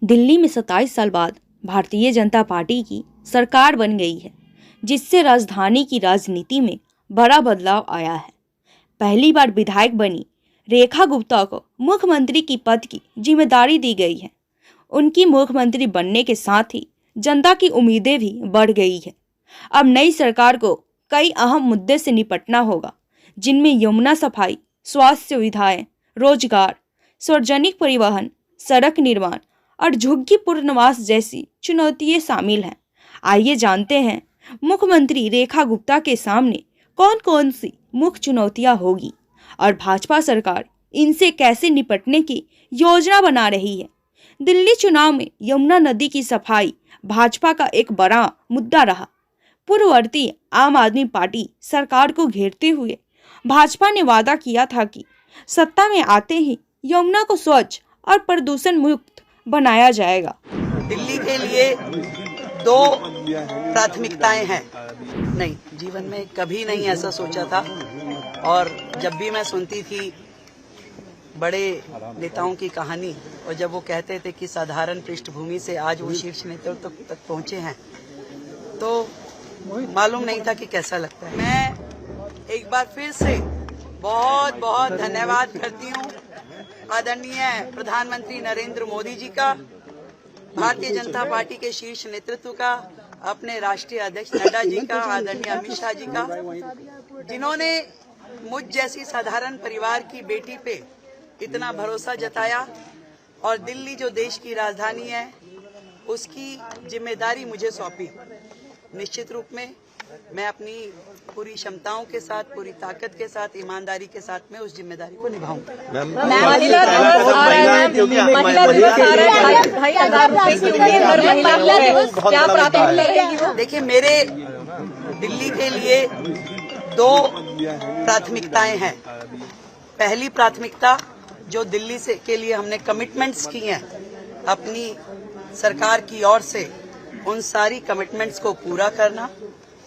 दिल्ली में 27 साल बाद भारतीय जनता पार्टी की सरकार बन गई है, जिससे राजधानी की राजनीति में बड़ा बदलाव आया है। पहली बार विधायक बनी रेखा गुप्ता को मुख्यमंत्री की पद की जिम्मेदारी दी गई है। उनकी मुख्यमंत्री बनने के साथ ही जनता की उम्मीदें भी बढ़ गई है। अब नई सरकार को कई अहम मुद्दे से निपटना होगा, जिनमें यमुना सफाई, स्वास्थ्य सुविधाएं, रोजगार, सार्वजनिक परिवहन, सड़क निर्माण और झुग्गी पुनर्वास जैसी चुनौतियां शामिल हैं। आइए जानते हैं मुख्यमंत्री रेखा गुप्ता के सामने कौन कौन सी मुख्य चुनौतियां होगी और भाजपा सरकार इनसे कैसे निपटने की योजना बना रही है। दिल्ली चुनाव में यमुना नदी की सफाई भाजपा का एक बड़ा मुद्दा रहा। पूर्ववर्ती आम आदमी पार्टी सरकार को घेरते हुए भाजपा ने वादा किया था कि सत्ता में आते ही यमुना को स्वच्छ और प्रदूषण मुक्त बनाया जाएगा। दिल्ली के लिए दो प्राथमिकताएं हैं। नहीं, जीवन में कभी नहीं ऐसा सोचा था। और जब भी मैं सुनती थी बड़े नेताओं की कहानी, और जब वो कहते थे कि साधारण पृष्ठभूमि से आज वो शीर्ष नेतृत्व तक पहुंचे हैं, तो मालूम नहीं था कि कैसा लगता है। मैं एक बार फिर से बहुत बहुत धन्यवाद करती हूँ आदरणीय प्रधानमंत्री नरेंद्र मोदी जी का, भारतीय जनता पार्टी के शीर्ष नेतृत्व का, अपने राष्ट्रीय अध्यक्ष नड्डा जी का, आदरणीय अमित शाह जी का, जिन्होंने मुझ जैसी साधारण परिवार की बेटी पे इतना भरोसा जताया और दिल्ली जो देश की राजधानी है उसकी जिम्मेदारी मुझे सौंपी। निश्चित रूप में मैं अपनी पूरी क्षमताओं के साथ, पूरी ताकत के साथ, ईमानदारी के साथ में उस जिम्मेदारी को निभाऊंगा। देखिए, मेरे दिल्ली के लिए दो प्राथमिकताएं हैं। पहली प्राथमिकता जो दिल्ली से के लिए हमने कमिटमेंट्स की हैं अपनी सरकार की ओर से, उन सारी कमिटमेंट्स को पूरा करना।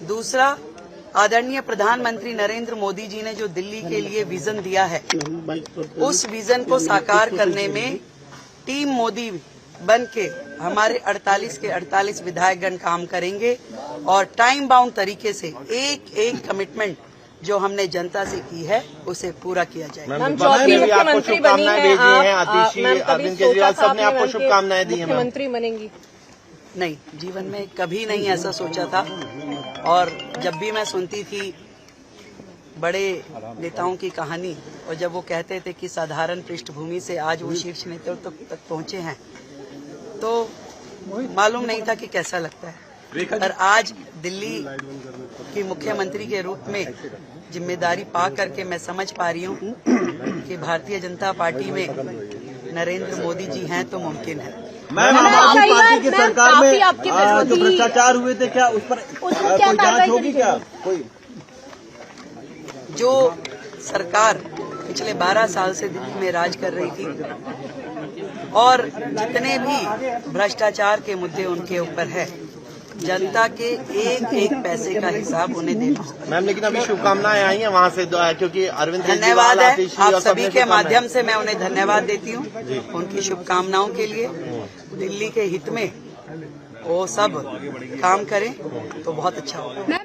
दूसरा, आदरणीय प्रधानमंत्री नरेंद्र मोदी जी ने जो दिल्ली के लिए विजन दिया है, उस विजन को साकार करने में टीम मोदी बन के हमारे 48 के 48 विधायकगण काम करेंगे और टाइम बाउंड तरीके से एक एक कमिटमेंट जो हमने जनता से की है उसे पूरा किया जाएगा। आपको शुभकामनाएं भेजी हैं, अरविंद केजरीवाल साहब ने आपको शुभकामनाएं दी हैं। मुख्यमंत्री बनेंगी? नहीं, जीवन में कभी नहीं ऐसा सोचा था। और जब भी मैं सुनती थी बड़े नेताओं की कहानी, और जब वो कहते थे कि साधारण पृष्ठभूमि से आज वो शीर्ष नेतृत्व तक पहुंचे हैं, तो मालूम नहीं था कि कैसा लगता है। पर आज दिल्ली की मुख्यमंत्री के रूप में जिम्मेदारी पा करके मैं समझ पा रही हूँ कि भारतीय जनता पार्टी में नरेंद्र मोदी जी हैं तो मुमकिन है। मैम, आम आदमी पार्टी की सरकार में जो भ्रष्टाचार हुए थे, क्या उस पर कोई जांच होगी? क्या कोई जो सरकार पिछले 12 साल से दिल्ली में राज कर रही थी और जितने भी भ्रष्टाचार के मुद्दे उनके ऊपर है, जनता के एक एक पैसे का हिसाब उन्हें देना। मैम, लेकिन अभी शुभकामनाएं आई हैं वहाँ से, क्योंकि अरविंद धन्यवाद है आप सभी के माध्यम से मैं उन्हें धन्यवाद देती हूँ उनकी शुभकामनाओं के लिए। दिल्ली के हित में वो सब काम करें तो बहुत अच्छा होगा।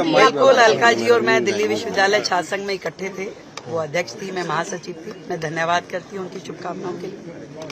बिल्कुल, अलका जी और मैं दिल्ली विश्वविद्यालय छात्र संघ में इकट्ठे थे। वो अध्यक्ष थी, मैं महासचिव थी। मैं धन्यवाद करती हूँ उनकी शुभकामनाओं के लिए।